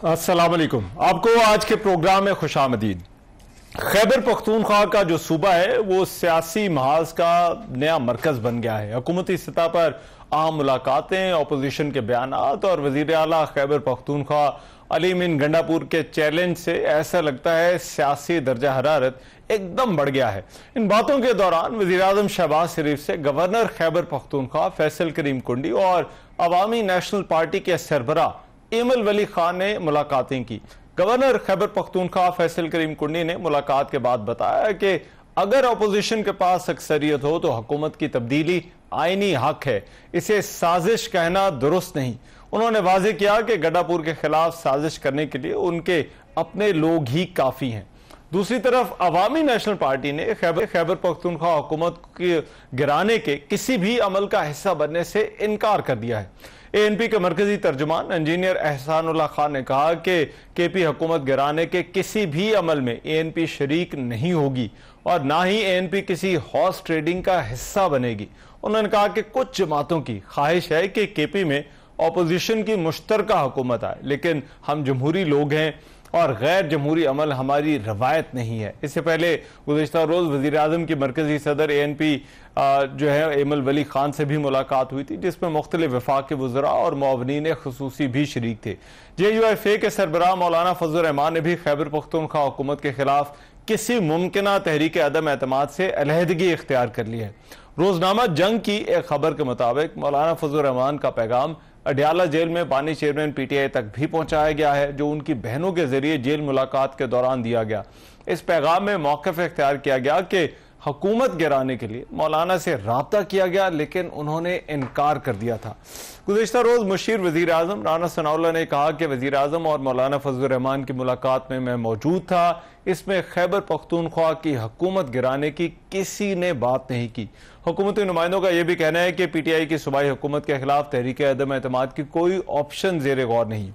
अस्सलाम वालेकुम। आपको आज के प्रोग्राम में खुशामदीद। खैबर पख्तूनख्वा का जो सूबा है वो सियासी महाज का नया मरकज बन गया है। हुकूमती सतह पर आम मुलाकातें, अपोजिशन के बयानात और वजीर आला खैबर पख्तूनख्वा अली मीन गंडापुर के चैलेंज से ऐसा लगता है सियासी दर्जा हरारत एकदम बढ़ गया है। इन बातों के दौरान वजीर आजम शहबाज शरीफ से गवर्नर खैबर पख्तूनख्वा फैसल करीम कुंडी और अवामी नेशनल पार्टी के सरबरा एमल वली खान ने मुलाकातें की। गवर्नर खैबर पख्तूनख्वा फैसल करीम कुंडी ने मुलाकात के बाद बताया कि अगर अपोजिशन के पास अक्सरियत हो तो हुकूमत की तब्दीली आईनी हक है, इसे साजिश कहना दुरुस्त नहीं। उन्होंने वाजे किया कि गंडापुर के खिलाफ साजिश करने के लिए उनके अपने लोग ही काफी हैं। दूसरी तरफ अवामी नेशनल पार्टी ने खैबर पख्तूनख्वा हुकूमत के गिराने के किसी भी अमल का हिस्सा बनने से इनकार कर दिया है। एएनपी के मरकजी तर्जुमान इंजीनियर एहसानुल्लाह खान ने कहा कि केपी हुकूमत गिराने के किसी भी अमल में एएनपी शरीक नहीं होगी और ना ही एएनपी किसी हॉर्स ट्रेडिंग का हिस्सा बनेगी। उन्होंने कहा कि कुछ जमातों की ख्वाहिश है कि केपी में अपोजिशन की मुश्तरका हुकूमत आए, लेकिन हम जमहूरी लोग हैं और गैर जमहूरी अमल हमारी रवायत नहीं है। इससे पहले गुज़िश्ता रोज वज़ीर आज़म की मरकजी सदर एएनपी जो है एमल वली खान से भी मुलाकात हुई थी, जिसमें मुख्तलिफ वफाक के वज़रा और मुअव्विनीन खुसूसी भी शरीक थे। JUIFA के सरबराह मौलाना फजल रहमान ने भी खैबर पख्तूनख्वा हुकूमत के खिलाफ किसी मुमकिना तहरीक अदम एतमाद से अलहदगी इख्तियार कर ली है। रोजनामा जंग की एक खबर के मुताबिक मौलाना फजल रहमान का पैगाम अडियाला जेल में बानी चेयरमैन PTI तक भी पहुंचाया गया है, जो उनकी बहनों के जरिए जेल मुलाकात के दौरान दिया गया। इस पैगाम में मौक़िफ़ इख्तियार किया गया कि हुकूमत गिराने के लिए मौलाना से राब्ता किया गया, लेकिन उन्होंने इनकार कर दिया था। गुज़िश्ता रोज मुशीर वज़ीर आज़म राना सनाउल्लाह ने कहा कि वज़ीर आज़म और मौलाना फजल रहमान की मुलाकात में मैं मौजूद था, इसमें खैबर पख्तूनख्वा की हुकूमत गिराने की किसी ने बात नहीं की। हुकूमती नुमाइंदों का यह भी कहना है कि PTI की सूबाई हुकूमत के खिलाफ तहरीक अदम एतमाद की कोई ऑप्शन ज़ेर गौर नहीं।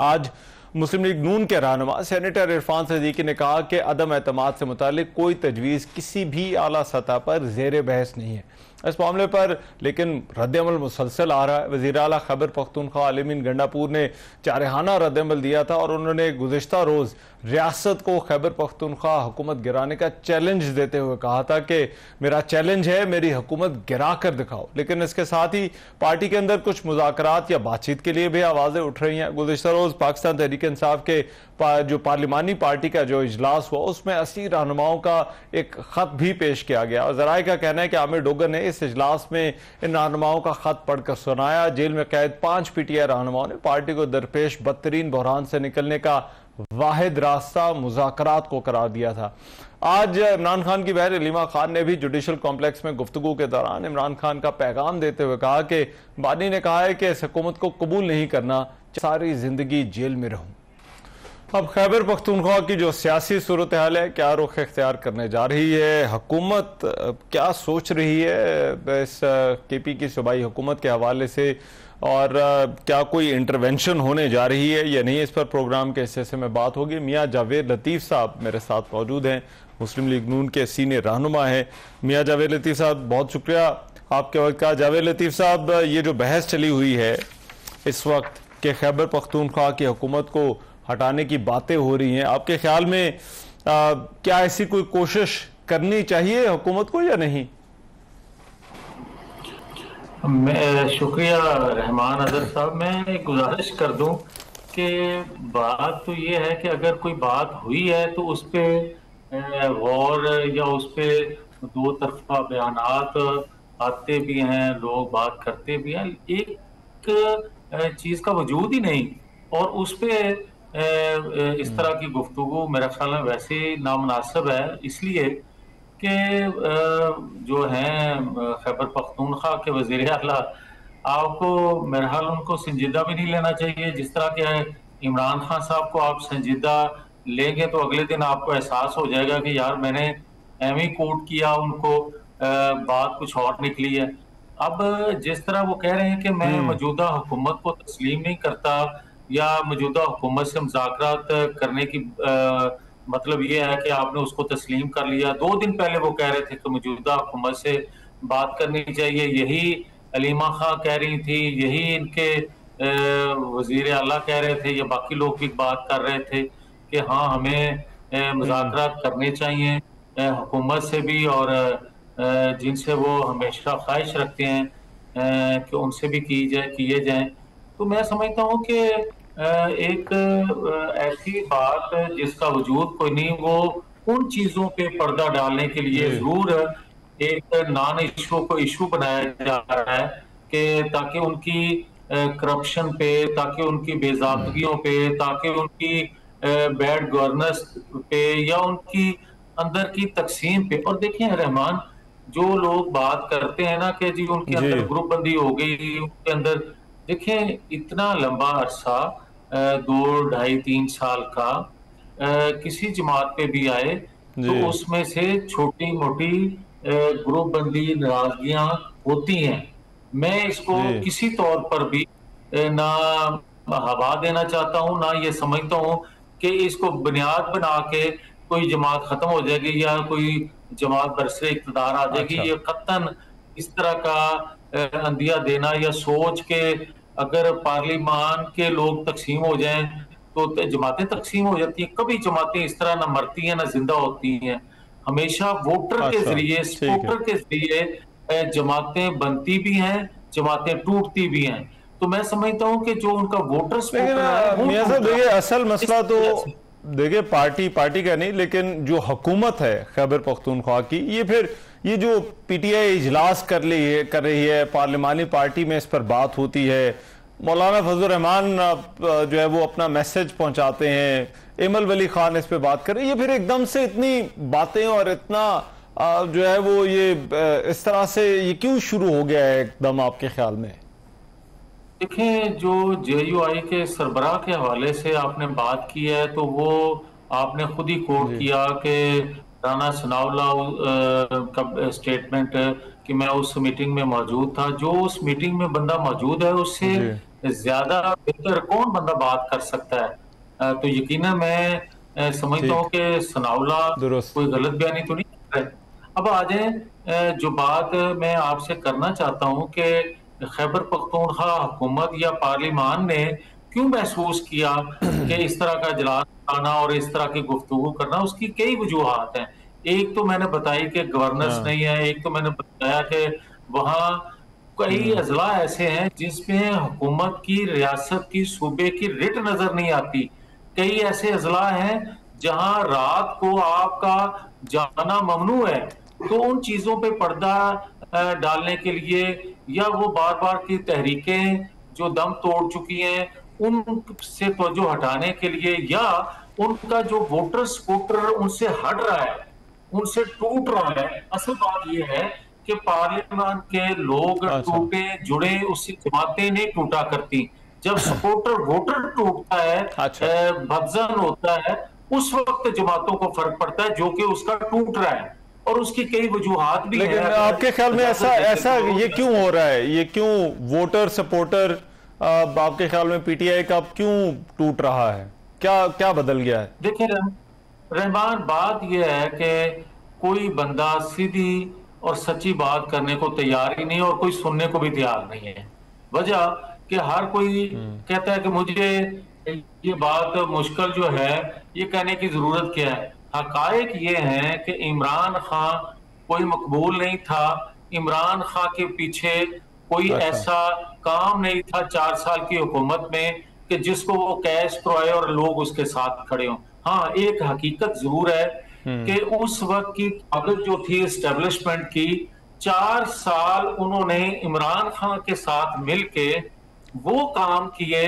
आज मुस्लिम लीग नून के रहनुमा सेनेटर इरफान सदीकी ने कहा कि अदम एतमाद से मुतालिक कोई तजवीज़ किसी भी आला सतह पर ज़ेर बहस नहीं है। इस मामले पर लेकिन रद्दअमल मुसलसल आ रहा है। वज़ीर आला खैबर पख्तूनख्वा अली मीन गंडापुर ने जारहाना रद्दअमल दिया था और उन्होंने गुज़िश्ता रोज़ रियासत को खैबर पख्तूनख्वा हुकूमत गिराने का चैलेंज देते हुए कहा था कि मेरा चैलेंज है, मेरी हुकूमत गिरा कर दिखाओ। लेकिन इसके साथ ही पार्टी के अंदर कुछ मुज़ाकरात या बातचीत के लिए भी आवाज़ें उठ रही हैं। गुज़िश्ता रोज़ पाकिस्तान तहरीक इंसाफ के जो पार्लिमानी पार्टी का जो इजलास हुआ उसमें 80 रहनुमाओं का एक खत भी पेश किया गया और ज़राए का कहना है कि आमिर डोगर ने इस इजलास में इन रहनुमाओं का खत पढ़कर सुनाया। जेल में कैद 5 PTI रहनुमाओं ने पार्टी को दरपेश बदतरीन बहरान से निकलने का वाहिद रास्ता मुज़ाकरात को करार दिया था। आज इमरान खान की बहन अलीमा खान ने भी जुडिशल कॉम्प्लेक्स में गुफ्तगू के दौरान इमरान खान का पैगाम देते हुए कहा कि बानी ने कहा है कि इस हुकूमत को कबूल नहीं करना, सारी जिंदगी जेल में रहूं। अब खैबर पख्तूनख्वा की जो सियासी सूरत हाल है, क्या रुख इख्तियार करने जा रही है, हुकूमत क्या सोच रही है इस KP की सूबाई हुकूमत के हवाले से, और क्या कोई इंटरवेंशन होने जा रही है या नहीं, इस पर प्रोग्राम के हिस्से से में बात होगी। मियाँ जावेद लतीफ़ साहब मेरे साथ मौजूद हैं, मुस्लिम लीग नून के सीनियर रहनुमा हैं। मियाँ जावेद लतीफ़ साहब, बहुत शुक्रिया आपके वक्त का। जावेद लतीफ़ साहब, ये जो बहस चली हुई है इस वक्त कि खैबर पख्तूनख्वा की हुकूमत को हटाने की बातें हो रही हैं, आपके ख्याल में क्या ऐसी कोई कोशिश करनी चाहिए हुकूमत को या नहीं? मैं शुक्रिया रहमान अदर साहब। मैं एक गुजारिश कर दूं कि बात तो ये है कि अगर कोई बात हुई है तो उस पर गौर या उस पर दो तरफा बयानात आते भी हैं, लोग बात करते भी हैं, एक चीज़ का वजूद ही नहीं और उस पर इस तरह की गुफ्तगू मेरे ख्याल में वैसे नामुनासिब है, इसलिए कि जो हैं खैबर पख्तूनख्वा के वज़ीर आला, आपको मेरे ख्याल उनको संजीदा भी नहीं लेना चाहिए। जिस तरह के इमरान खान साहब को आप संजीदा लेंगे तो अगले दिन आपको एहसास हो जाएगा कि यार मैंने एम ही कोट किया, उनको बात कुछ और निकली है। अब जिस तरह वो कह रहे हैं कि मैं मौजूदा हुकूमत को तस्लीम नहीं करता या मौजूदा हुकूमत से मुज़ाकरात करने की मतलब ये है कि आपने उसको तस्लीम कर लिया। 2 दिन पहले वो कह रहे थे कि मौजूदा हुकूमत से बात करनी चाहिए, यही अलीमा खां कह रही थी, यही इनके वजीर आला कह रहे थे या बाकी लोग भी बात कर रहे थे कि हाँ हमें मुज़ाकरात करने चाहिए हुकूमत से भी, और जिनसे वो हमेशा ख्वाहिश रखते हैं कि उनसे भी किए जाएं। तो मैं समझता हूँ कि एक ऐसी बात जिसका वजूद कोई नहीं, वो उन चीजों पे पर्दा डालने के लिए जी जरूर एक नॉन इशू को इशू बनाया जा रहा है कि ताकि उनकी करप्शन पे, ताकि उनकी बेजाबगियों पे, ताकि उनकी बैड गवर्नेंस पे या उनकी अंदर की तकसीम पे। और देखिए रहमान, जो लोग बात करते हैं ना कि जी उनके जी अंदर ग्रुप बंदी हो गई, उनके अंदर, देखें इतना लंबा अरसा 2, 2.5, 3 साल का किसी जमात पे भी आए तो जी उसमें से छोटी मोटी ग्रुप बंदी नाराजगियां होती हैं। मैं इसको जी किसी तौर पर भी ना हवा देना चाहता हूं, ना ये समझता हूं कि इसको बुनियाद बना के कोई जमात खत्म हो जाएगी या कोई जमात बरसरे इक़्तिदार आ जाएगी। अच्छा ये कतन इस तरह का अंदिया देना या सोच के अगर पार्लिमान के लोग तकसीम हो जाएं तो जमातें तकसीम हो जाती हैं। कभी जमातें इस तरह ना मरती हैं ना जिंदा होती हैं। हमेशा वोटर के अच्छा जरिए, ठीक है। सपोर्टर के जरिए जमातें बनती भी हैं, जमातें टूटती भी हैं। तो मैं समझता हूं कि जो उनका वोटर लेकिन सपोर्टर है वो मियां साहब टूट रहा देखिए, है असल इस मसला तो वजह से। देखिए पार्टी पार्टी का नहीं, लेकिन जो हुकूमत है खैबर पख्तूनख्वा की, ये फिर ये जो पीटीआई इजलास कर रही है, पार्लिमानी पार्टी में इस पर बात होती है, मौलाना फजल रहमान जो है वो अपना मैसेज पहुंचाते हैं, इमल वली खान इस पे बात कर रहे हैं, ये फिर एकदम से इतनी बातें और इतना जो है वो ये इस तरह से ये क्यों शुरू हो गया है एकदम आपके ख्याल में? देखें, जो जेयूआई के सरबराह के हवाले से आपने बात की है तो वो आपने खुद ही कोट जी किया कि राना सनाउल्ला का स्टेटमेंट कि मैं उस मीटिंग में मौजूद था। जो उस मीटिंग में बंदा मौजूद है उससे जी ज्यादा बेहतर कौन बंदा बात कर सकता है? तो यकीनन मैं समझता हूँ ठीक कि सनाउल्ला दुरुस्त। कोई गलत बयानी तो नहीं कर रहे। अब आ जाए जो बात मैं आपसे करना चाहता हूँ कि खैबर पख्तूनख्वा हुकूमत या पार्लिमान ने क्यों महसूस किया कि इस तरह का इजलास आना और इस तरह की गुफ्तगू करना, उसकी कई वजूहात हैं। एक तो मैंने बताई कि गवर्नेंस हाँ नहीं है, एक तो मैंने बताया कि वहाँ कई अजला ऐसे हैं जिसमें हुकूमत की, रियासत की, सूबे की रिट नजर नहीं आती। कई ऐसे अजला हैं जहां रात को आपका जाना ममनू है। तो उन चीजों पे पर्दा डालने के लिए या वो बार बार की तहरीकें जो दम तोड़ चुकी हैं उनसे तवज्जो हटाने के लिए, या उनका जो वोटर सपोर्टर उनसे हट रहा है, उनसे टूट रहा है। असल बात यह है कि पार्लियामेंट के लोग अच्छा टूटे जुड़े, उससे जमातें नहीं टूटा करती। जब सपोर्टर वोटर टूटता है, अच्छा भगजन होता है, उस वक्त जमातों को फर्क पड़ता है जो कि उसका टूट रहा है। और उसकी कई वजूहात भी हैं। लेकिन आपके ख्याल में ऐसा ऐसा ये क्यों हो रहा है? ये क्यों वोटर सपोर्टर आपके ख्याल में पीटीआई का क्यों टूट रहा है? क्या क्या बदल गया है? देखिए रहमान, बात यह है कि कोई बंदा सीधी और सच्ची बात करने को तैयार ही नहीं और कोई सुनने को भी तैयार नहीं है। वजह कि हर कोई कहता है कि मुझे ये बात मुश्किल जो है ये कहने की जरूरत क्या है। हकायक ये है कि इमरान खान कोई मकबूल नहीं था। इमरान खान के पीछे कोई अच्छा ऐसा काम नहीं था 4 साल की हुकूमत में कि जिसको वो कैश करवाए और लोग उसके साथ खड़े हों। हाँ, एक हकीकत जरूर है कि उस वक्त की ताकत जो थी एस्टेब्लिशमेंट की, 4 साल उन्होंने इमरान खान के साथ मिलके वो काम किए।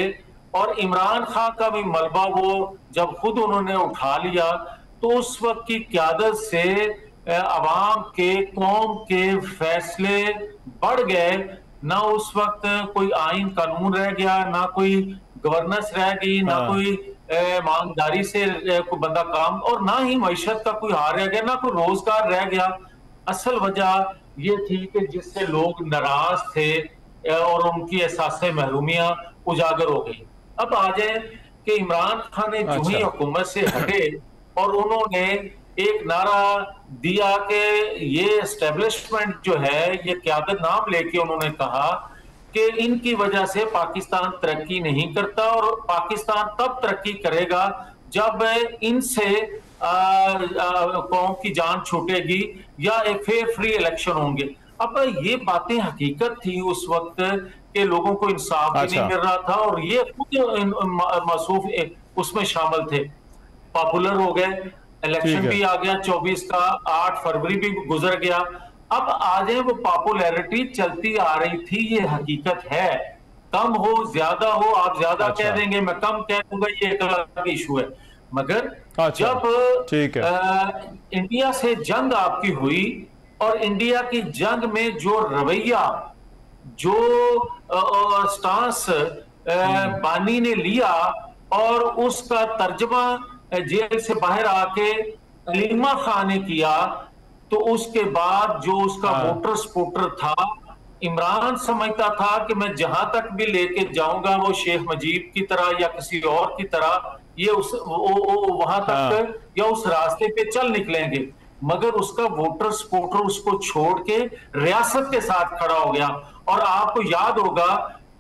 और इमरान खान का भी मलबा वो जब खुद उन्होंने उठा लिया तो उस वक्त की क्यादत से अवाम के, कौम के फैसले बढ़ गए। ना उस वक्त कोई आइन कानून रह गया, ना कोई गवर्नेंस रह गई, ना हाँ कोई ईमानदारी से कोई बंदा काम, और ना ही मईशत का कोई हार रह गया, ना कोई रोजगार रह गया। असल वजह ये थी कि जिससे लोग नाराज थे और उनकी एहसास महरूमियां उजागर हो गई। अब आ जाए कि इमरान खान ने जो अच्छा ही हुकूमत से हटे और उन्होंने एक नारा दिया कि ये एस्टेब्लिशमेंट जो है, ये क्यादत नाम लेके उन्होंने कहा कि इनकी वजह से पाकिस्तान तरक्की नहीं करता, और पाकिस्तान तब तरक्की करेगा जब इनसे कौम की जान छूटेगी या एक फेयर फ्री इलेक्शन होंगे। अब ये बातें हकीकत थी उस वक्त के लोगों को इंसाफ भी नहीं मिल रहा था, और ये खुद मसूफ उसमें शामिल थे। पॉपुलर हो गए, इलेक्शन भी आ गया 24 का, 8 फरवरी भी गुजर गया। अब आज वो पॉपुलैरिटी चलती आ रही थी, ये हकीकत है। कम हो ज्यादा हो, आप ज्यादा कह देंगे, मैं कम कह दूंगा, ये एक अलग इशू है। मगर जब इंडिया से जंग आपकी हुई, और इंडिया की जंग में जो रवैया, जो स्टांस बानी ने लिया, और उसका तर्जमा जेल से बाहर आके अलीमा खान ने किया, तो उसके बाद जो उसका वोटर सपोर्टर था, इमरान समझता था कि मैं जहां तक भी लेके जाऊंगा वो शेख मुजीब की तरह या किसी और की तरह ये वहां तक या उस रास्ते पे चल निकलेंगे। मगर उसका वोटर सपोर्टर उसको छोड़ के रियासत के साथ खड़ा हो गया। और आपको याद होगा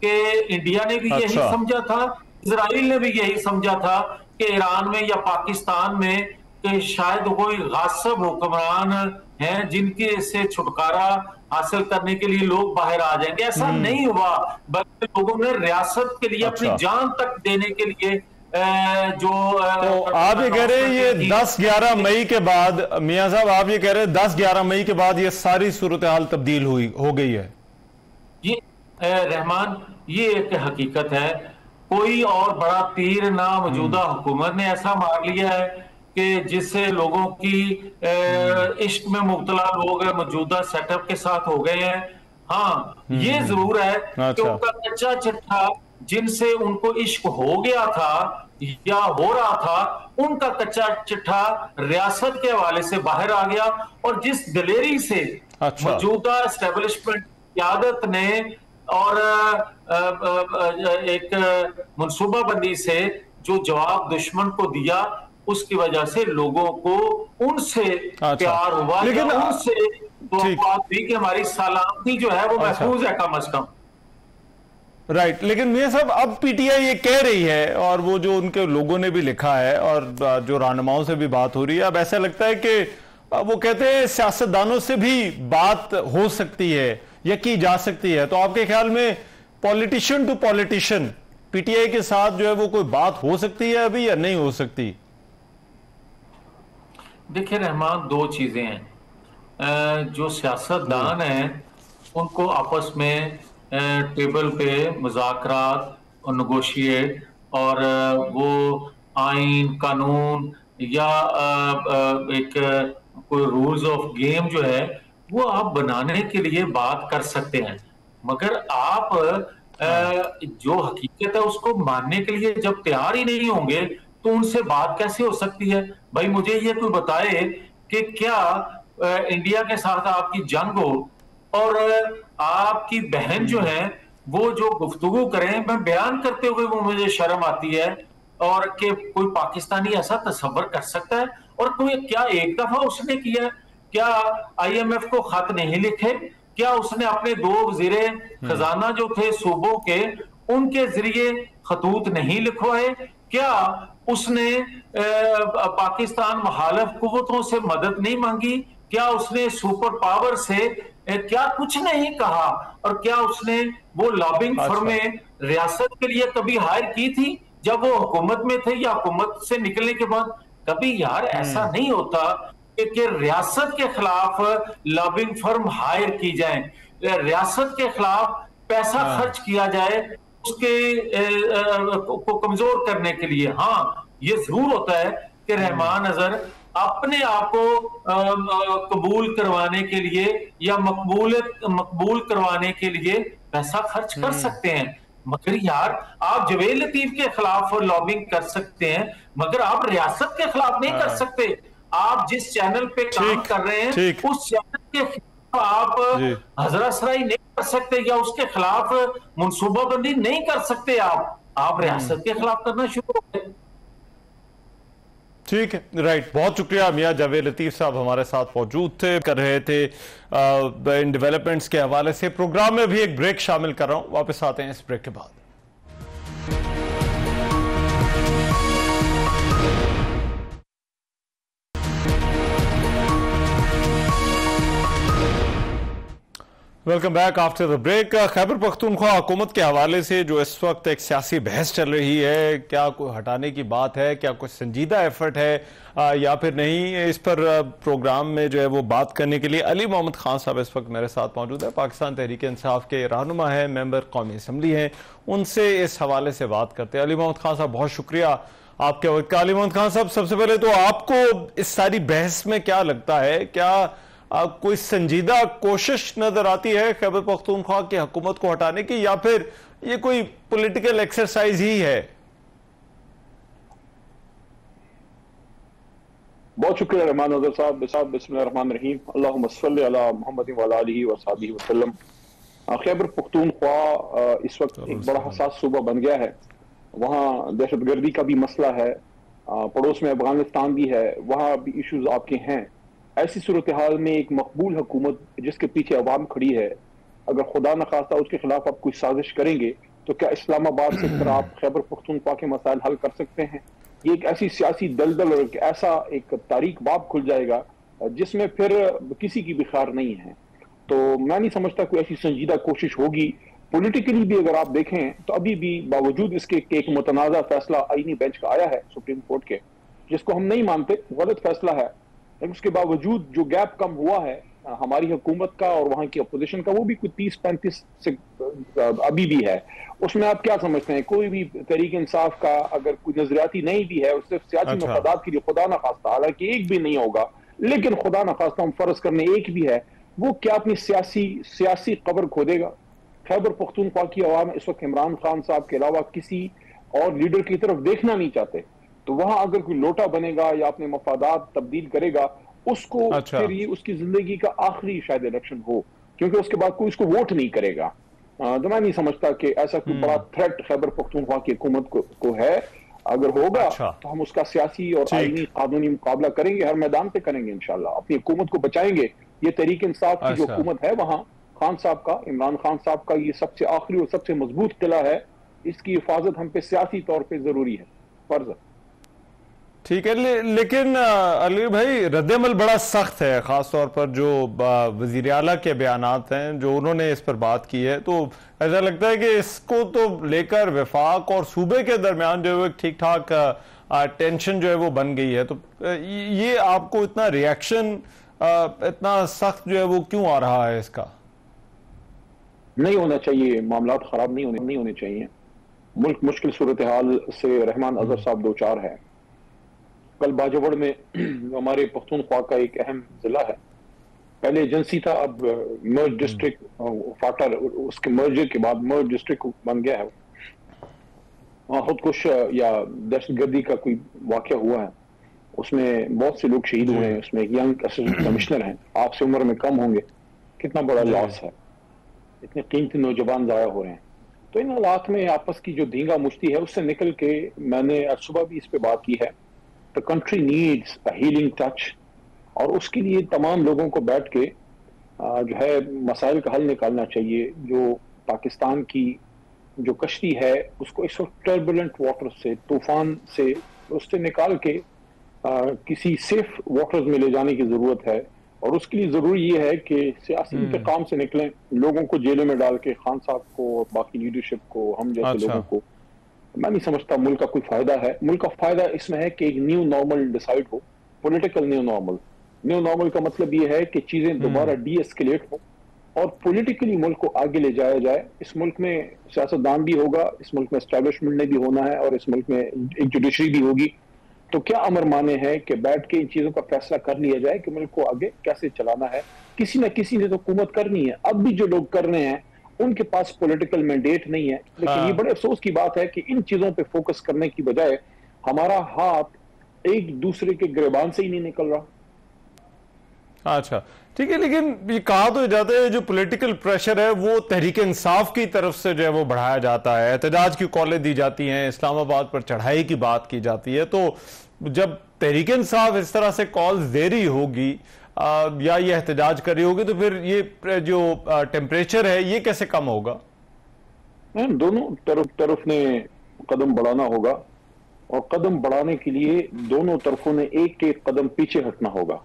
कि इंडिया ने भी यही समझा था, इजराइल ने भी यही समझा था कि ईरान में या पाकिस्तान में कि शायद कोई गासिब हुक्मरान हैं जिनके से छुटकारा हासिल करने के लिए लोग बाहर आ जाएंगे। ऐसा नहीं हुआ, बल्कि लोगों ने रियासत के लिए अपनी जान तक देने के लिए जो तो आप ये कह रहे हैं ये 10-11 मई के बाद, मियां साहब आप ये कह रहे हैं 10-11 मई के बाद ये सारी सूरत हाल तब्दील हो गई है? ये रहमान, ये एक हकीकत है। कोई और बड़ा तीर ना मौजूदा हुकूमत ने ऐसा मार लिया है कि जिससे लोगों की इश्क में मुब्तला लोग मौजूदा सेटअप के साथ हो गए हैं। हाँ, ये जरूर है कि उनका कच्चा चिट्ठा जिनसे उनको इश्क हो गया था या हो रहा था, उनका कच्चा चिट्ठा रियासत के हवाले से बाहर आ गया। और जिस दलेरी से मौजूदा एस्टेब्लिशमेंट क़यादत ने और एक मनसूबाबंदी से जो जवाब दुश्मन को दिया, उसकी वजह से लोगों को उनसे प्यार हुआ, लेकिन उनसे कि हमारी सलामती जो है वो महफूज है कम से कम। राइट, लेकिन मियां साहब अब पीटीआई ये कह रही है, और वो जो उनके लोगों ने भी लिखा है और जो रहनुमाओं से भी बात हो रही है, अब ऐसा लगता है कि वो कहते हैं सियासतदानों से भी बात हो सकती है या की जा सकती है। तो आपके ख्याल में पॉलिटिशियन टू पॉलिटिशियन पीटीआई के साथ जो है वो कोई बात हो सकती है अभी या नहीं हो सकती? देखिए रहमान, दो चीजें हैं। जो सियासतदान हैं उनको आपस में टेबल पे मुज़ाकरात और नेगोशिएट, और वो आइन कानून या एक कोई रूल्स ऑफ गेम जो है वो आप बनाने के लिए बात कर सकते हैं। मगर आप जो हकीकत है उसको मानने के लिए जब तैयार ही नहीं होंगे तो उनसे बात कैसे हो सकती है? भाई मुझे ये कोई बताए कि क्या इंडिया के साथ आपकी जंग हो और आपकी बहन जो है वो जो गुफ्तगू करें, मैं बयान करते हुए वो मुझे शर्म आती है, और कि कोई पाकिस्तानी ऐसा तसव्वुर कर सकता है? और कोई क्या एक दफा उसने किया? क्या आईएमएफ को खत नहीं लिखे? क्या उसने अपने 2 वज़ीरे खजाना जो थे सूबों के, उनके जरिए खतूत नहीं लिखवाए? क्या उसने पाकिस्तान मुखालिफ कुव्वतों से मदद नहीं मांगी? क्या उसने सुपर पावर से क्या कुछ नहीं कहा? और क्या उसने वो लॉबिंग फर्में रियासत के लिए कभी हायर की थी जब वो हुकूमत में थे या हुकूमत से निकलने के बाद? कभी यार ऐसा नहीं होता कि रियासत के खिलाफ लॉबिंग फर्म हायर की जाए, रियासत के खिलाफ पैसा खर्च किया जाए उसके को कमजोर करने के लिए। हाँ, ये जरूर होता है कि रहमान अजहर अपने आप को कबूल करवाने के लिए या मकबूल करवाने के लिए पैसा खर्च कर सकते हैं। मगर यार आप जवेद लतीफ के खिलाफ लॉबिंग कर सकते हैं, मगर आप रियासत के खिलाफ नहीं कर सकते। आप जिस चैनल पे काम कर रहे हैं उस चैनल के खिलाफ आप हजरासराई नहीं कर सकते या उसके खिलाफ मनसूबाबंदी नहीं कर सकते। आप रियासत के खिलाफ करना शुरू हो गए। ठीक है, राइट। बहुत शुक्रिया मियां जावेद लतीफ साहब हमारे साथ मौजूद थे, कर रहे थे इन डेवलपमेंट्स के हवाले से। प्रोग्राम में भी एक ब्रेक शामिल कर रहा हूं, वापस आते हैं इस ब्रेक के बाद। Welcome back after the break. Khyber Pakhtunkhwa हुकूमत के हवाले से जो इस वक्त एक सियासी बहस चल रही है, क्या कोई हटाने की बात है, क्या कोई संजीदा एफर्ट है या फिर नहीं, इस पर प्रोग्राम में जो है वो बात करने के लिए अली मोहम्मद खान साहब इस वक्त मेरे साथ मौजूद है। पाकिस्तान तहरीक इंसाफ के रहनुमा है, मेंबर कौमी असम्बली हैं, उनसे इस हवाले से बात करते हैं। अली मोहम्मद खान साहब बहुत शुक्रिया आपके वक्त का। अली मोहम्मद खान साहब, सबसे पहले तो आपको इस सारी बहस में क्या लगता है, क्या कोई संजीदा कोशिश नजर आती है खैबर पख्तूनख्वा की हुकूमत को हटाने की, या फिर ये कोई पॉलिटिकल एक्सरसाइज ही है? बहुत शुक्रिया रहमान अज़हर साहब। बिस्मिल्लाहिर्रहमानिर्रहीम, अल्लाहुम्मा सल्लि अला मुहम्मदिन व अला आलिहि व सहाबिहि वसल्लम। खैबर पख्तूनख्वा इस वक्त एक बड़ा हसास सूबा बन गया है। वहाँ दहशतगर्दी का भी मसला है, पड़ोस में अफगानिस्तान भी है, वहाँ भी इश्यूज आपके हैं। ऐसी सूरत हाल में एक मकबूल हुकूमत जिसके पीछे अवाम खड़ी है, अगर खुदा न खास्ता उसके खिलाफ आप कोई साजिश करेंगे तो क्या इस्लामाबाद से फिर आप खैबर पख्तूनख्वा के मसाइल हल कर सकते हैं? ये एक ऐसी सियासी दलदल और ऐसा एक तारीख बाब खुल जाएगा जिसमें फिर किसी की भी खैर नहीं है। तो मैं नहीं समझता कोई ऐसी संजीदा कोशिश होगी। पॉलिटिकली भी अगर आप देखें तो अभी भी बावजूद इसके एक मुतनाज़ा फैसला आईनी बेंच का आया है सुप्रीम कोर्ट के, जिसको हम नहीं मानते, गलत फैसला है, लेकिन उसके बावजूद जो गैप कम हुआ है हमारी हुकूमत का और वहां की अपोजिशन का, वो भी कोई 30-35 से अभी भी है। उसमें आप क्या समझते हैं? कोई भी तहरीक इंसाफ का अगर कोई नजरियाती नहीं भी है, उससे सियासी मफादात के लिए खुदा न खास्ता, हालांकि एक भी नहीं होगा, लेकिन खुदा न खास्ता हम फर्ज करने एक भी है, वो क्या अपनी सियासी कब्र खोदेगा? खैबर पख्तूनख्वा की अवाम इस वक्त इमरान खान साहब के अलावा किसी और लीडर की तरफ देखना नहीं चाहते। तो वहां अगर कोई लोटा बनेगा या अपने मफादात तब्दील करेगा, उसको फिर ये उसकी जिंदगी का आखिरी शायद इलेक्शन हो, क्योंकि उसके बाद कोई उसको वोट नहीं करेगा। तो मैं नहीं समझता कि ऐसा कोई बड़ा थ्रेट खैबर पख्तूनख्वा की हुकूमत को है। अगर होगा तो हम उसका सियासी और आईनी कानूनी मुकाबला करेंगे, हर मैदान पे करेंगे इंशाल्लाह, अपनी हुकूमत को बचाएंगे। ये तहरीक इंसाफ की जो हुकूमत है वहां खान साहब का, इमरान खान साहब का ये सबसे आखिरी और सबसे मजबूत किला है, इसकी हिफाजत हम पे सियासी तौर पर जरूरी है, फर्ज है। ठीक है, लेकिन अली भाई, रद्दमल बड़ा सख्त है, खास तौर पर जो वजीर आला के बयानात हैं जो उन्होंने इस पर बात की है, तो ऐसा लगता है कि इसको तो लेकर वफाक और सूबे के दरमियान जो है ठीक ठाक टेंशन जो है वो बन गई है। तो ये आपको इतना रिएक्शन इतना सख्त जो है वो क्यों आ रहा है? इसका नहीं होना चाहिए, मामला खराब नहीं होने चाहिए। मुल्क मुश्किल सूरत हाल से रहमान अज़हर साहब दो चार है। कल बाजवड़ में हमारे पख्तूनख्वा का एक अहम जिला है, पहले एजेंसी था, अब मर्ज डिस्ट्रिक्ट फाटर, उसके मर्जर के बाद मर्ज डिस्ट्रिक्ट बन गया है। वहाँ खुदकुश या दहशतगर्दी का कोई वाक़या हुआ है, उसमें बहुत से लोग शहीद हुए हैं। उसमें एक यंग असिस्टेंट कमिश्नर हैं, आपसे उम्र में कम होंगे। कितना बड़ा लॉस है, इतने कीमती नौजवान ज़ाया हो रहे हैं। तो इन हालात में आपस की जो धींगा मुश्ती है उससे निकल के मैंने आज सुबह भी इस पर बात की है। The country needs a healing touch, और उसके लिए तमाम लोगों को बैठ के जो है मसाइल का हल निकालना चाहिए। जो पाकिस्तान की जो कश्ती है उसको इस वक्त टर्बुलेंट वाटर से, तूफान से, उससे निकाल के किसी सेफ वाटर्स में ले जाने की जरूरत है। और उसके लिए जरूरी ये है कि सियासी इंतकाम से निकलें, लोगों को जेलों में डाल के, खान साहब को और बाकी लीडरशिप को, हम जैसे लोगों को, मैं नहीं समझता मुल्क का कोई फायदा है। मुल्क का फायदा इसमें है कि एक न्यू नॉर्मल डिसाइड हो, political new normal. New normal का मतलब ये है कि चीजें दोबारा डी एस्केलेट हो और पॉलिटिकली मुल्क को आगे ले जाया जाए। इस मुल्क में सियासतदान भी होगा, इस मुल्क में एस्टैब्लिशमेंट ने भी होना है, और इस मुल्क में एक जुडिशरी भी होगी। तो क्या अमर माने हैं कि बैठ के इन चीजों का फैसला कर लिया जाए कि मुल्क को आगे कैसे चलाना है। किसी न किसी ने तो हुकूमत करनी है। अब भी जो लोग कर रहे हैं उनके पास पॉलिटिकल मैंडेट नहीं है, लेकिन ये बड़े अफसोस की बात है कि इन चीजों पे फोकस करने की बजाय हमारा हाथ एक दूसरे के गिरबान से ही नहीं निकल रहा। अच्छा, ठीक है, लेकिन ये कहा तो जाता है जो पॉलिटिकल प्रेशर है वो तहरीक इंसाफ की तरफ से जो है वो बढ़ाया जाता है, एहतजाज की कॉलें दी जाती हैं, इस्लामाबाद पर चढ़ाई की बात की जाती है। तो जब तहरीक इंसाफ इस तरह से कॉल्स दे रही होगी या ये एहतजाज कर रही होगी, तो फिर ये जो टेम्परेचर है ये कैसे कम होगा? दोनों तरफ ने कदम बढ़ाना होगा, और कदम बढ़ाने के लिए दोनों तरफों ने एक एक कदम पीछे हटना होगा।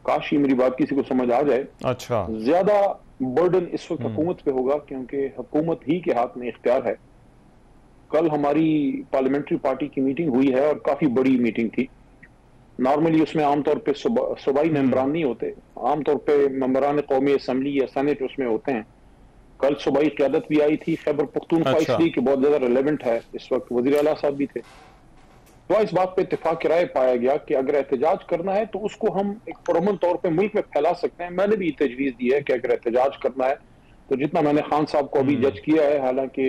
काश ये मेरी बात किसी को समझ आ जाए। अच्छा, ज्यादा बर्डन इस वक्त हुकूमत पे होगा, क्योंकि हुकूमत ही के हाथ में इख्तियार है। कल हमारी पार्लियामेंट्री पार्टी की मीटिंग हुई है, और काफी बड़ी मीटिंग थी। नॉर्मली उसमें आमतौर पे सूबाई मेंबरान नहीं होते, आमतौर पे मेंबरान कौमी असम्बली या सेनेट उसमें होते हैं। कल सूबाई क़यादत भी आई थी। खैबर पख्तूनख्वा इसलिए कि बहुत ज्यादा रेलेवेंट है, इस वक्त वज़ीर आला साहब भी थे। तो इस बात पे इत्तेफाक राय पाया गया कि अगर एहतजाज करना है तो उसको हम एक पुरअमन तौर पे मुल्क में फैला सकते हैं। मैंने भी तजवीज दी है कि अगर एहतजाज करना है तो जितना मैंने खान साहब को अभी जज किया है, हालांकि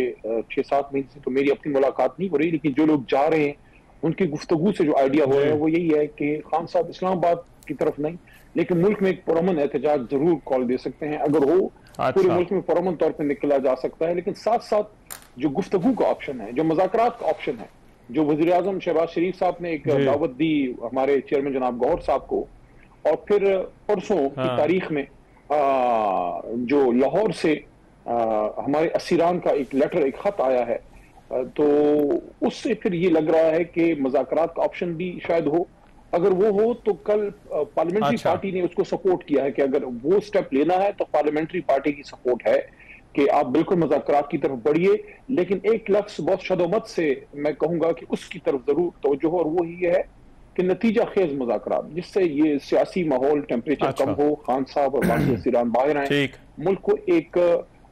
6-7 महीने से तो मेरी अपनी मुलाकात नहीं हो रही, लेकिन जो लोग जा रहे हैं उनकी गुफ्तगू से जो आइडिया हो रहा है वो यही है कि खान साहब इस्लामाबाद की तरफ नहीं, लेकिन मुल्क में एक पुरअमन एहतजाज जरूर कॉल दे सकते हैं। अगर हो पूरे मुल्क में पुरअमन तौर पर निकला जा सकता है, लेकिन साथ साथ जो गुफ्तगू का ऑप्शन है, जो मुज़ाकरात का ऑप्शन है, जो वज़ीर आज़म शहबाज शरीफ साहब ने एक दावत दी हमारे चेयरमैन जनाब गौहर साहब को, और फिर परसों की तारीख में जो लाहौर से हमारे असीरान का एक लेटर, एक खत आया है, तो उससे फिर ये लग रहा है कि मुज़ाकरात का ऑप्शन भी शायद हो। अगर वो हो तो कल पार्लियामेंट्री पार्टी ने उसको सपोर्ट किया है कि अगर वो स्टेप लेना है तो पार्लियामेंट्री पार्टी की सपोर्ट है कि आप बिल्कुल मुज़ाकरात की तरफ बढ़िए, लेकिन एक लफ्ज़ बहुत शदोमत से मैं कहूंगा कि उसकी तरफ जरूर तवज्जो, और वो ये है कि नतीजा खेज मुज़ाकरात, जिससे ये सियासी माहौल टेम्परेचर कम हो, खान साहब और बाकी असीरान बाहर आए, मुल्क को एक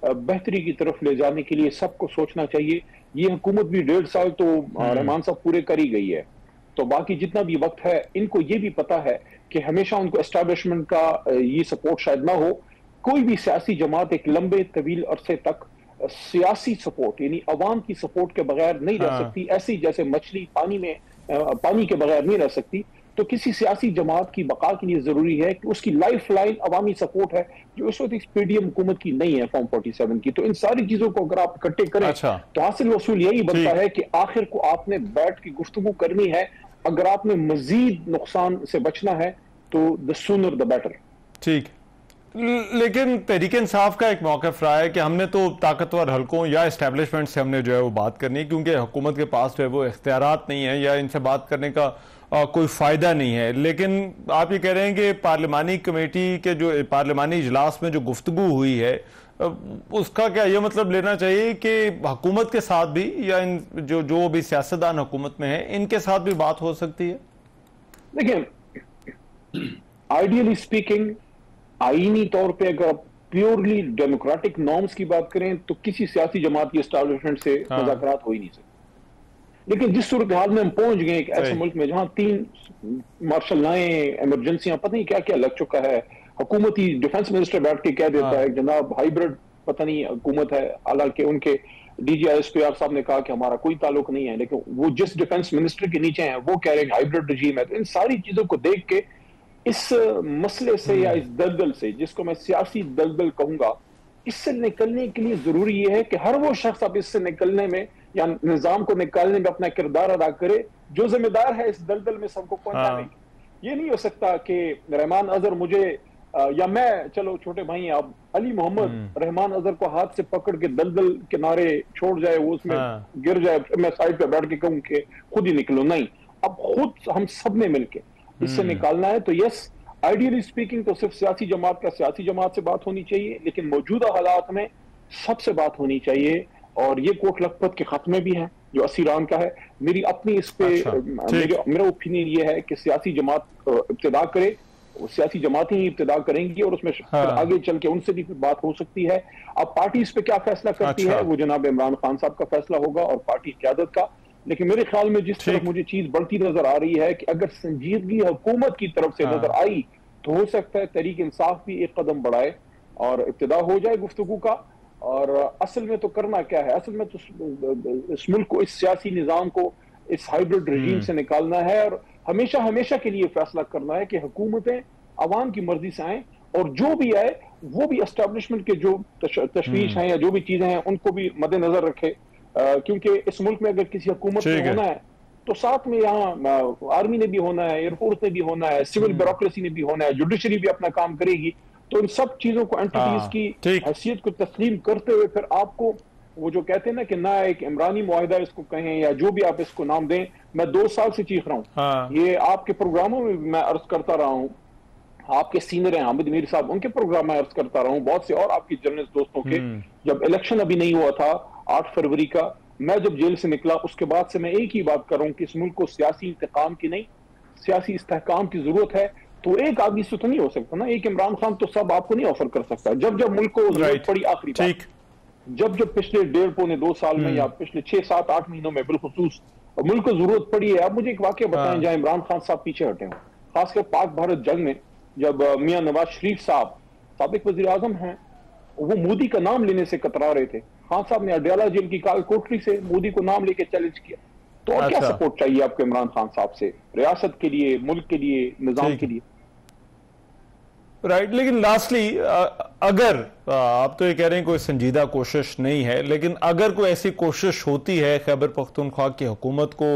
बेहतरी की तरफ ले जाने के लिए सबको सोचना चाहिए। ये हुकूमत भी 1.5 साल तो रहमान साहब पूरे कर ही गई है, तो बाकी जितना भी वक्त है इनको ये भी पता है कि हमेशा उनको एस्टैब्लिशमेंट का ये सपोर्ट शायद ना हो। कोई भी सियासी जमात एक लंबे तवील अरसे तक सियासी सपोर्ट यानी अवाम की सपोर्ट के बगैर नहीं रह सकती, ऐसी जैसे मछली पानी के बगैर नहीं रह सकती। तो किसी सियासी जमात की बका के लिए जरूरी है कि उसकी लाइफ लाइन अवामी सपोर्ट है, जो इस वक्त पीडीएम हुकूमत की नहीं है, फॉर्म 47 की। तो इन सारी चीजों को अगर आप इकट्ठे करें तो हासिल वसूल यही बनता है कि आखिर को आपने बैठ की गुफ्तगू करनी है। अगर आपने मजीद नुकसान से बचना है तो द सूनर द बेटर। ठीक, लेकिन तहरीक इंसाफ का एक मौक़िफ़ रहा है कि हमने तो ताकतवर हलकों या इस्टेब्लिशमेंट से हमने जो है वो बात करनी है, क्योंकि हुकूमत के पास जो है वो इख्तियारात नहीं है या इनसे बात करने का कोई फ़ायदा नहीं है। लेकिन आप ये कह रहे हैं कि पार्लिमानी कमेटी के जो पार्लिमानी इजलास में जो गुफ्तगू हुई है उसका क्या ये मतलब लेना चाहिए कि हुकूमत के साथ भी या इन जो भी सियासतदान हुकूमत में है इनके साथ भी बात हो सकती है? देखिए, आइडियली स्पीकिंग, आईनी तौर पे अगर आप प्योरली डेमोक्रेटिक नॉर्म्स की बात करें तो किसी सियासी जमात की एस्टैब्लिशमेंट से मुज़ाकरात हो ही नहीं सकते। लेकिन जिस सूरत हाल में हम पहुंच गए एक ऐसे मुल्क में जहां 3 मार्शल लाए, इमरजेंसियां, पता नहीं क्या क्या लग चुका है, हुकूमती डिफेंस मिनिस्टर बैठ के कह देता है जनाब हाइब्रिड पता नहीं हुकूमत है, हालांकि उनके DGISPR साहब ने कहा कि हमारा कोई ताल्लुक नहीं है, लेकिन वो जिस डिफेंस मिनिस्टर के नीचे हैं वो कह रहे हैं हाइब्रिड रजीम है। तो इन सारी चीजों को देख के इस मसले से या इस दलदल से, जिसको मैं सियासी दलदल कहूंगा, इससे निकलने के लिए जरूरी यह है कि हर वो शख्स अब इससे निकलने में या निजाम को निकालने में अपना किरदार अदा करे जो जिम्मेदार है इस दलदल में सबको पहुंचाने की। ये नहीं हो सकता कि रहमान अजहर मुझे या मैं, चलो छोटे भाई अब अली मोहम्मद रहमान अजहर को हाथ से पकड़ के दलदल किनारे छोड़ जाए, वो उसमें गिर जाए, मैं साइड पे बैठ के कहूं कि खुद ही निकलो। नहीं, अब खुद हम सब ने मिलकर इससे निकालना है। तो यस, आइडियली स्पीकिंग तो सिर्फ सियासी जमात का सियासी जमात से बात होनी चाहिए, लेकिन मौजूदा हालात में सबसे बात होनी चाहिए। और ये कोट लखपत के खत में भी है जो असीरान का है। मेरी अपनी इस पे मेरा ओपिनियन ये है कि सियासी जमात इब्तिदा करे, सियासी जमातें ही इब्तिदा करेंगी और उसमें आगे चल के उनसे भी बात हो सकती है। अब पार्टी इस पे क्या फैसला करती है वो जनाब इमरान खान साहब का फैसला होगा और पार्टी क़यादत का। लेकिन मेरे ख्याल में जिस तरफ मुझे चीज बढ़ती नजर आ रही है कि अगर संजीदगी हुकूमत की तरफ से नजर आई तो हो सकता है तहरीक इंसाफ भी एक कदम बढ़ाए और इब्तिदा हो जाए गुफ्तगू का। और असल में तो करना क्या है, असल में तो इस मुल्क को, इस सियासी निजाम को इस हाइब्रिड रजीम से निकालना है और हमेशा हमेशा के लिए फैसला करना है कि हुकूमतें अवाम की मर्जी से आए और जो भी आए वो भी एस्टेब्लिशमेंट के जो तशवीश हैं या जो भी चीजें हैं उनको भी मद्देनजर रखे। क्योंकि इस मुल्क में अगर किसी हुकूमत में होना है तो साथ में यहाँ आर्मी ने भी होना है, एयरफोर्स ने भी होना है, सिविल ब्यूरोक्रेसी ने भी होना है, जुडिशरी भी अपना काम करेगी। तो इन सब चीजों को एंटिटीज की हैसियत को तस्लीम करते हुए फिर आपको वो जो कहते हैं ना कि ना एक इमरानी मुआहिदा इसको कहें या जो भी आप इसको नाम दें, मैं 2 साल से चीख रहा हूँ। ये आपके प्रोग्रामों में मैं अर्ज करता रहा हूँ, आपके सीनियर हैं हामिद मीर साहब, उनके प्रोग्राम में अर्ज करता रहा हूँ, बहुत से और आपकी जर्नलिस्ट दोस्तों के। जब इलेक्शन अभी नहीं हुआ था 8 फरवरी का, मैं जब जेल से निकला उसके बाद से मैं एक ही बात कर रहा हूँ कि इस मुल्क को सियासी इंतकाम की नहीं, सियासी इस्तेहकाम की जरूरत है। तो एक आदमी से तो नहीं हो सकता ना, एक इमरान खान तो सब आपको नहीं ऑफर कर सकता। जब जब मुल्क को जरूरत पड़ी, आखिरी बात, जब जब पिछले 1.5-2 साल में या पिछले 6-7-8 महीनों में बिलखुसूस मुल्क को जरूरत पड़ी है। आप मुझे एक वाकया बताएं जहां इमरान खान साहब पीछे हटे हों, खासकर पाक भारत जंग में, जब मियां नवाज शरीफ साहब साबिक वजीर आजम हैं, वो मोदी का नाम लेने से कतरा रहे थे। खान साहब ने अडयाला जेल की काल कोठरी से मोदी को नाम लेके चैलेंज किया। तो और क्या सपोर्ट चाहिए आपको इमरान खान साहब से, रियासत के लिए, मुल्क के लिए, निजाम के लिए? राइट। लेकिन लास्टली, अगर आप तो ये कह रहे हैं कोई संजीदा कोशिश नहीं है, लेकिन अगर कोई ऐसी कोशिश होती है खैबर पख्तूनख्वा की हुकूमत को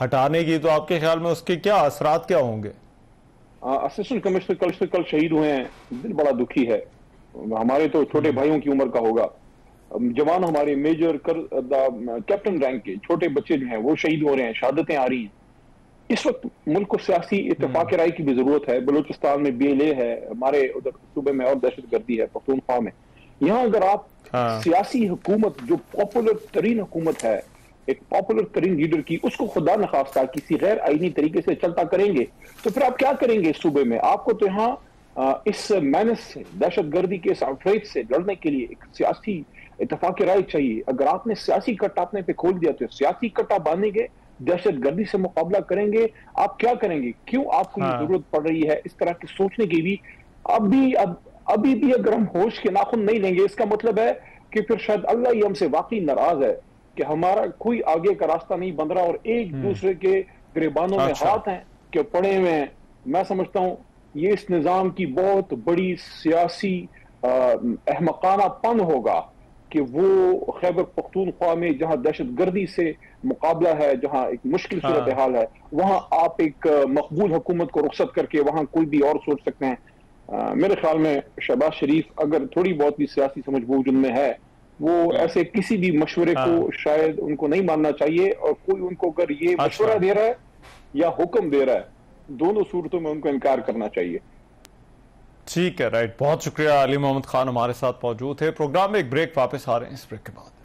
हटाने की, तो आपके ख्याल में उसके क्या असरात क्या होंगे? असिस्टेंट कमिश्नर कल शहीद हुए हैं, दिल बड़ा दुखी है। हमारे तो छोटे भाइयों की उम्र का होगा, जवान हमारे मेजर कैप्टन रैंक के छोटे बच्चे जो हैं वो शहीद हो रहे हैं, शहादतें आ रही हैं। इस वक्त मुल्क को सियासी इत्तेफाक राय की भी जरूरत है। बलूचिस्तान में BLA है, हमारे उधर सूबे में और दहशतगर्दी है पख्तूनख्वा में। यहाँ अगर आप सियासी हुकूमत, जो पॉपुलर तरीन हुकूमत है, एक पॉपुलर तरीन लीडर की, उसको खुदा न खास्ता किसी गैर आईनी तरीके से चलता करेंगे, तो फिर आप क्या करेंगे इस सूबे में? आपको तो यहाँ इस मैनस से, दहशतगर्दी के इस आउटरीच से लड़ने के लिए एक सियासी इत्तेफाक राय चाहिए। अगर आपने सियासी कट्टा अपने पे खोल दिया तो सियासी कट्टा बांधेंगे, दहशतगर्दी से मुकाबला करेंगे। आप क्या करेंगे? क्यों आपको ये जरूरत पड़ रही है इस तरह की सोचने की भी? अभी भी अगर हम होश के नाखून नहीं लेंगे, इसका मतलब है कि फिर शायद अल्लाह ही हमसे वाकई नाराज है कि हमारा कोई आगे का रास्ता नहीं बन रहा और एक दूसरे के गिरबानों में हाथ हैं कि पड़े हुए हैं। मैं समझता हूं ये इस निजाम की बहुत बड़ी सियासी अहमकानापन होगा कि वो खैबर पख्तूनख्वा में जहां दहशतगर्दी से मुकाबला है, जहां एक मुश्किल सूरत हाल है, वहां आप एक मकबूल हुकूमत को रुखसत करके वहां कोई भी और सोच सकते हैं। मेरे ख्याल में शहबाज शरीफ अगर थोड़ी बहुत भी सियासी समझ बूझ उनमें है, वो ऐसे किसी भी मशवरे को शायद उनको नहीं मानना चाहिए, और कोई उनको अगर ये मशवरा दे रहा है या हुक्म दे रहा है, दोनों सूरतों में उनको इनकार करना चाहिए। ठीक है, राइट। बहुत शुक्रिया। अली मोहम्मद खान हमारे साथ मौजूद है। प्रोग्राम में एक ब्रेक, वापस आ रहे हैं इस ब्रेक के बाद।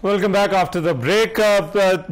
Welcome back after the break.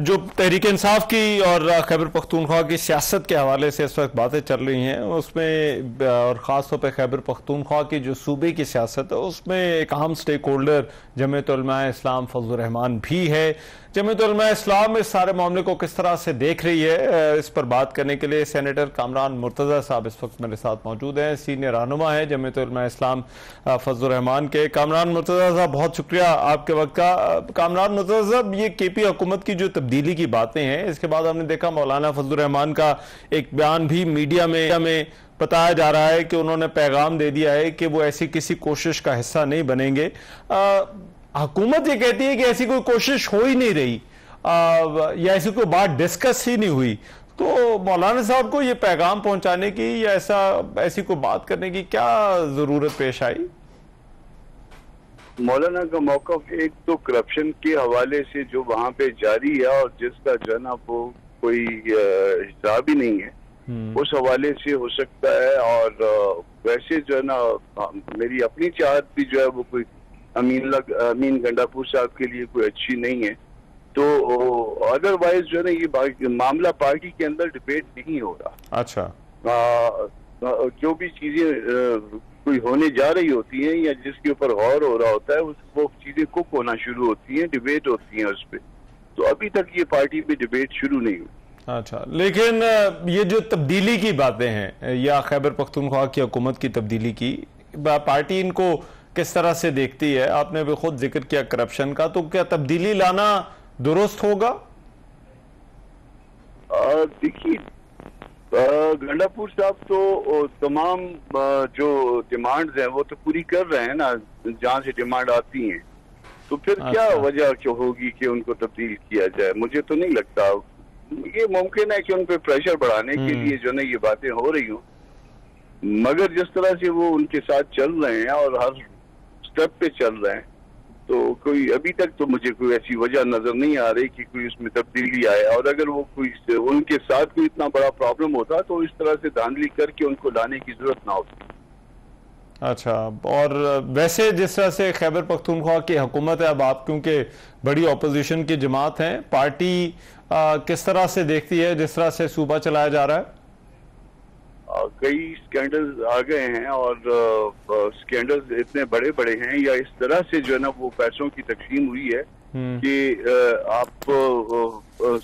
जो तहरीक इंसाफ की और खैबर पख्तूनख्वा की सियासत के हवाले से इस वक्त बातें चल रही हैं, उसमें और ख़ास तौर पे खैबर पख्तूनख्वा की जो सूबे की सियासत है, उसमें एक अहम स्टेक होल्डर जमीयत उलमा इस्लाम फजल रहमान भी है। जमीयत उलमा इस्लाम इस सारे मामले को किस तरह से देख रही है, इस पर बात करने के लिए सेनेटर कामरान मुर्तज़ा साहब इस वक्त मेरे साथ मौजूद हैं, सीनियर रहनुमा है जमीयत उलमा इस्लाम फजल रहमान के। कामरान मुर्तज़ा साहब, बहुत शुक्रिया आपके वक्त का। कामरान मुर्तज़ा साहब, ये KP हुकूमत की जो तब्दीली की बातें हैं, इसके बाद हमने देखा मौलाना फजल रहमान का एक बयान भी मीडिया में बताया जा रहा है कि उन्होंने पैगाम दे दिया है कि वो ऐसी किसी कोशिश का हिस्सा नहीं बनेंगे। हुकूमत ये कहती है कि ऐसी कोई कोशिश हो ही नहीं रही, या ऐसी कोई बात डिस्कस ही नहीं हुई। तो मौलाना साहब को ये पैगाम पहुंचाने की या ऐसी कोई बात करने की क्या जरूरत पेश आई? मौलाना का मौक़िफ़ एक तो करप्शन के हवाले से जो वहाँ पे जारी है और जिसका जो है ना वो कोई हिसाब ही नहीं है, उस हवाले से हो सकता है। और वैसे जो है ना मेरी अपनी चाहत भी जो है वो कोई अमीन गंडापुर साहब के लिए कोई अच्छी नहीं है। तो अदरवाइज जो है ना ये मामला पार्टी के अंदर डिबेट नहीं हो रहा। अच्छा, जो भी चीजें कोई होने जा रही होती हैं या जिसके ऊपर गौर हो रहा होता है वो चीजें कुक होना शुरू होती हैं, डिबेट होती हैं उस पर। तो अभी तक ये पार्टी में डिबेट शुरू नहीं हुई। अच्छा, लेकिन ये जो तब्दीली की बातें हैं या खैबर पख्तूनख्वा की हुकूमत की तब्दीली की, पार्टी इनको किस तरह से देखती है? आपने भी खुद जिक्र किया करप्शन का, तो क्या तब्दीली लाना दुरुस्त होगा? देखिए, गंडापुर साहब तो तमाम जो डिमांड्स हैं वो तो पूरी कर रहे हैं ना, जहाँ से डिमांड आती हैं, तो फिर क्या वजह क्यों होगी कि उनको तब्दील किया जाए? मुझे तो नहीं लगता। ये मुमकिन है कि उन पर प्रेशर बढ़ाने के लिए जो ना ये बातें हो रही हों, मगर जिस तरह से वो उनके साथ चल रहे हैं और हर स्टेप पे चल रहे हैं, तो कोई अभी तक तो मुझे कोई ऐसी वजह नजर नहीं आ रही कि कोई उसमें तब्दीली आए। और अगर वो कोई उनके साथ कोई इतना बड़ा प्रॉब्लम होता तो इस तरह से धांधली करके उनको लाने की जरूरत ना होती। अच्छा, और वैसे जिस तरह से खैबर पख्तूनख्वा की हुकूमत है, अब आप क्योंकि बड़ी ऑपोजिशन की जमात हैं, पार्टी किस तरह से देखती है जिस तरह से सूबा चलाया जा रहा है? कई स्कैंडल्स आ गए हैं और स्कैंडल्स इतने बड़े बड़े हैं या इस तरह से जो है ना वो पैसों की तकसीम हुई है कि आप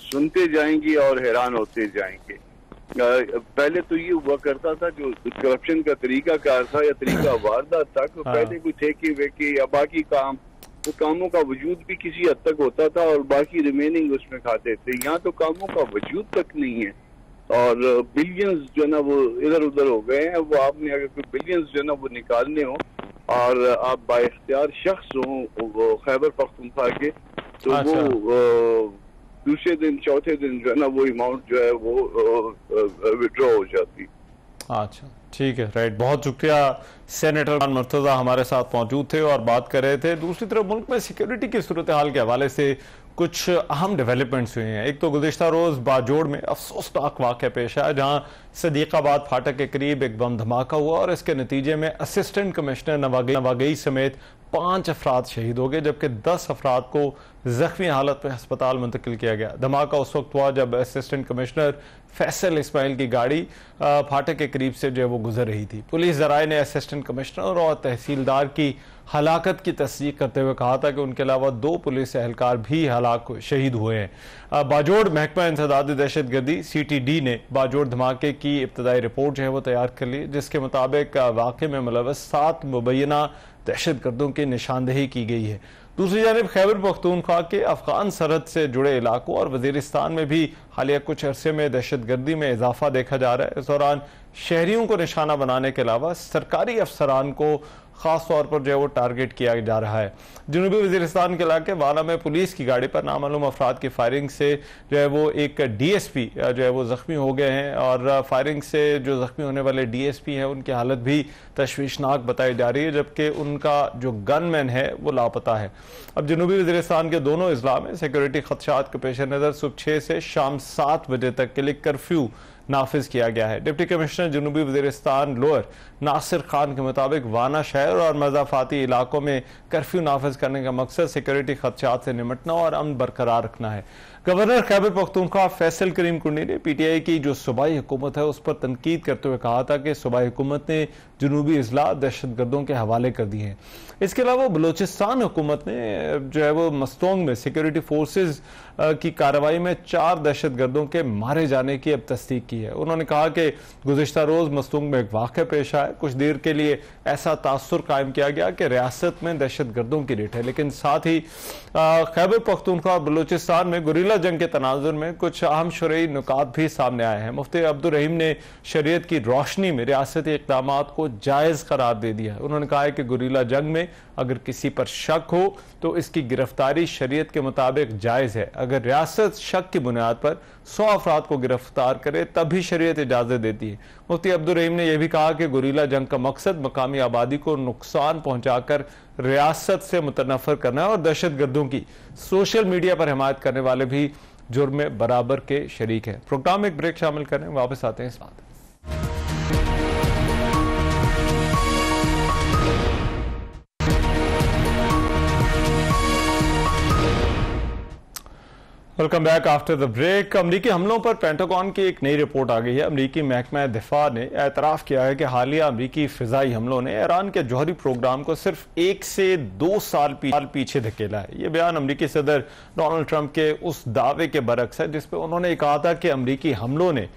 सुनते जाएंगे और हैरान होते जाएंगे। पहले तो ये हुआ करता था, जो करप्शन का तरीका कार था या तरीका वारदात था, तो पहले कोई ठेके वेके या बाकी काम, वो कामों का वजूद भी किसी हद तक होता था और बाकी रिमेनिंग उसमें खाते थे। यहाँ तो कामों का वजूद तक नहीं है और बिलियंस जो है ना वो इधर उधर हो गए हैं। वो आपने अगर कोई बिलियंस जो है ना वो निकालने हो और आप बाइख्तियार शख्स हो वो खैबर पख्तूनख्वा के, तो वो दूसरे दिन चौथे दिन जो है ना वो अमाउंट जो है वो विड्रॉ हो जाती। अच्छा, ठीक है, राइट, बहुत शुक्रिया। सेनेटर मुर्तजा हमारे साथ मौजूद थे और बात कर रहे थे। दूसरी तरफ मुल्क में सिक्योरिटी की सूरत हाल के हवाले से कुछ अहम डेवलपमेंट्स हुए हैं। एक तो गुज़िश्ता रोज़ बाजोड़ में अफसोसनाक वाक़या पेश आया, जहां सदीकाबाद फाटक के करीब एक बम धमाका हुआ और इसके नतीजे में असिस्टेंट कमिश्नर नवागई समेत 5 अफराद शहीद हो गए, जबकि 10 अफराद को जख्मी हालत में अस्पताल मुंतकिल किया गया। धमाका उस वक्त हुआ जब असिस्टेंट कमिश्नर फैसल इस्माइल की गाड़ी फाटक के करीब से जो है वो गुजर रही थी। पुलिस ज़राए ने असिस्टेंट कमिश्नर और तहसीलदार की हलाकत की तस्दीक करते हुए कहा था कि उनके अलावा 2 पुलिस एहलकार भी शहीद हुए हैं। बाजोड़ महकमा इंसदाद दहशतगर्दी CTD ने बाजोड़ धमाके की इब्तदाई रिपोर्ट जो है वो तैयार कर ली, जिसके मुताबिक वाक़े में मुलव्वस 7 मुबैना दहशतगर्दों की निशानदेही की गई है। दूसरी जानिब खैबर पख्तूनख्वा के अफगान सरहद से जुड़े इलाकों और वजीरिस्तान में भी हालिया कुछ अरसे में दहशतगर्दी में इजाफा देखा जा रहा है। इस दौरान शहरियों को निशाना बनाने के अलावा सरकारी अफसरान को खास तौर पर जो है वो टारगेट किया जा रहा है। जनूबी वजीरिस्तान के इलाके वाला में पुलिस की गाड़ी पर नामालूम अफराद की फायरिंग से जो है वो एक DSP जो है वो जख्मी हो गए हैं और फायरिंग से जो जख्मी होने वाले DSP हैं उनकी हालत भी तशवीशनाक बताई जा रही है, जबकि उनका जो गनमैन है वो लापता है। अब जनूबी वजीरिस्तान के दोनों अजला में सिक्योरिटी खदशात के पेश नज़र सुबह 6 से शाम 7 बजे तक के लिए कर्फ्यू नाफिज किया गया है। डिप्टी कमिश्नर जनूबी वजीरिस्तान लोअर नासिर खान के मुताबिक वाना शहर और मज़ाफाती इलाकों में कर्फ्यू नाफिज करने का मकसद सिक्योरिटी खदशात से निमटना और अमन बरकरार रखना है। गवर्नर खैबर पख्तूनख्वा फैसल करीम कुंडी ने PTI की जो सूबाई हुकूमत है उस पर तनकीद करते हुए कहा था कि सूबाई हुकूमत ने जनूबी अजला दहशतगर्दों के हवाले कर दिए हैं। इसके अलावा बलोचिस्तान हुकूमत ने जो है वो मस्तोंग में सिक्योरिटी फोर्सेज की कार्रवाई में 4 दहशतगर्दों के मारे जाने की अब तस्दीक की है। उन्होंने कहा कि गुज़िश्ता रोज़ मस्तोंग में एक वाक़या पेश आया, कुछ देर के लिए ऐसा तासुर कायम किया गया कि रियासत में दहशतगर्दों की रेट है, लेकिन साथ ही खैबर पख्तूनख्वा और बलोचिस्तान में गुरिल्ला जंग के तनाजुर में कुछ अहम शरई नुकात भी सामने आए हैं। मुफ्ती अब्दुल रहीम ने शरीयत की रोशनी में रियासती इक़दाम को जायज़ करार दे दिया है। उन्होंने कहा है कि गुरिल्ला जंग में अगर किसी पर शक हो तो इसकी गिरफ्तारी शरीयत के मुताबिक जायज़ है। अगर रियासत शक की बुनियाद पर 100 अफराद को गिरफ्तार करे तभी शरीयत इजाज़त देती है। मुफ्ती अब्दुल रहीम ने यह भी कहा कि गुरिल्ला जंग का मकसद मकामी आबादी को नुकसान पहुंचाकर रियासत से मुतनफ़र करना है और दहशतगर्दों की सोशल मीडिया पर हिमायत करने वाले भी जुर्म में बराबर के शरीक है। प्रोग्राम में एक ब्रेक शामिल करें, वापस आते हैं इस बात। Welcome back after the break. अमरीकी हमलों पर पेंटागन की एक नई रिपोर्ट आ गई है। अमरीकी महकमा दिफा ने एतराफ़ किया है कि हालिया अमरीकी फ़िज़ाई हमलों ने ईरान के जौहरी प्रोग्राम को सिर्फ 1 से 2 साल पीछे धकेला है। ये बयान अमरीकी सदर डोनाल्ड ट्रंप के उस दावे के बरक्स है जिसपे उन्होंने कहा था कि अमरीकी हमलों ने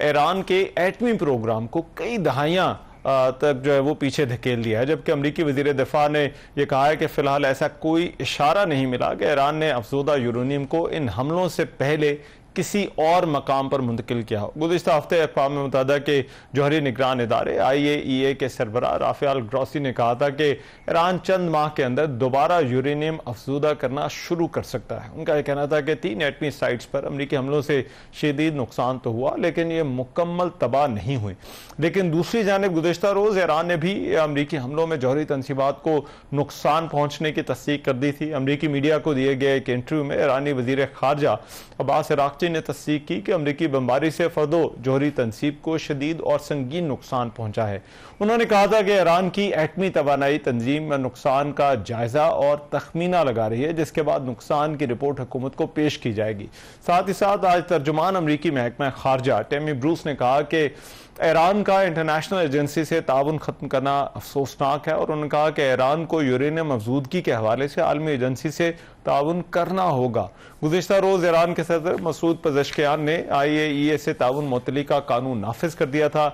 ईरान के एटमी प्रोग्राम को कई दहाइयाँ तक जो है वो पीछे धकेल दिया है, जबकि अमरीकी वज़ीर दिफा ने यह कहा है कि फिलहाल ऐसा कोई इशारा नहीं मिला कि ईरान ने अफज़ोदा यूरेनियम को इन हमलों से पहले किसी और मकाम पर मुंतकिल किया हो। गुज़िश्ता हफ्ते अक़वाम मुत्तहिदा के जौहरी निगरान इदारे IAEA के सरबराह राफ़ेल ग्रॉसी ने कहा था कि ईरान चंद माह के अंदर दोबारा यूरेनियम अफजूदा करना शुरू कर सकता है। उनका यह कहना था कि 3 एटमी साइट्स पर अमरीकी हमलों से शदीद नुकसान तो हुआ, लेकिन ये मुकम्मल तबाह नहीं हुई। लेकिन दूसरी जानिब गुज़िश्ता रोज़ ईरान ने भी अमरीकी हमलों में जौहरी तनसीबात को नुकसान पहुँचने की तस्दीक कर दी थी। अमरीकी मीडिया को दिए गए एक इंटरव्यू में ईरानी वज़ीर ख़ारजा अब्बास अराग़ची ने तस्दीक की कि अमरीकी बमबारी से फर्दो जौहरी तनसीब को शदीद और संगीन नुकसान पहुंचा है। उन्होंने कहा था कि ईरान की एटमी तवानाई तंजीम में नुकसान का जायजा और तखमीना लगा रही है, जिसके बाद नुकसान की रिपोर्ट हुकूमत को पेश की जाएगी। साथ ही साथ आज तर्जुमान अमरीकी महकमा खारजा टेमी ब्रूस ने कहा कि ईरान का इंटरनेशनल एजेंसी से ताउन खत्म करना अफसोसनाक है, और उन्होंने कहा कि ईरान को यूरेनियम अफजूदगी के हवाले से आलमी एजेंसी से ताउन करना होगा। गुज़िश्ता रोज़ ईरान के सदर मसूद पज़ेश्कियान ने IAEA से ताउन मुअत्तली का कानून नाफिज कर दिया था।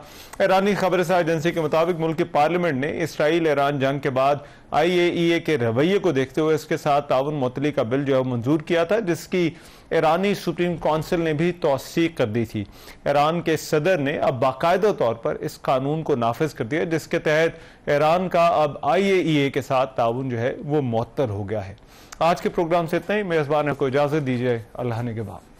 ईरानी खबरसां एजेंसी के मुताबिक मुल्क की पार्लियामेंट ने इसराइल ईरान जंग के बाद IAEA के रवैये को देखते हुए इसके साथ ताउन मुअत्तली का बिल जो है मंजूर किया था, जिसकी ईरानी सुप्रीम काउंसिल ने भी तौसीक कर दी थी। ईरान के सदर ने अब बाकायदा तौर पर इस कानून को नाफिज कर दिया, जिसके तहत ईरान का अब IAEA के साथ ताउन जो है वो मुअत्तल हो गया है। आज के प्रोग्राम से इतना ही। मेजबान को इजाजत दीजिए। अल्लाह ने के बाद।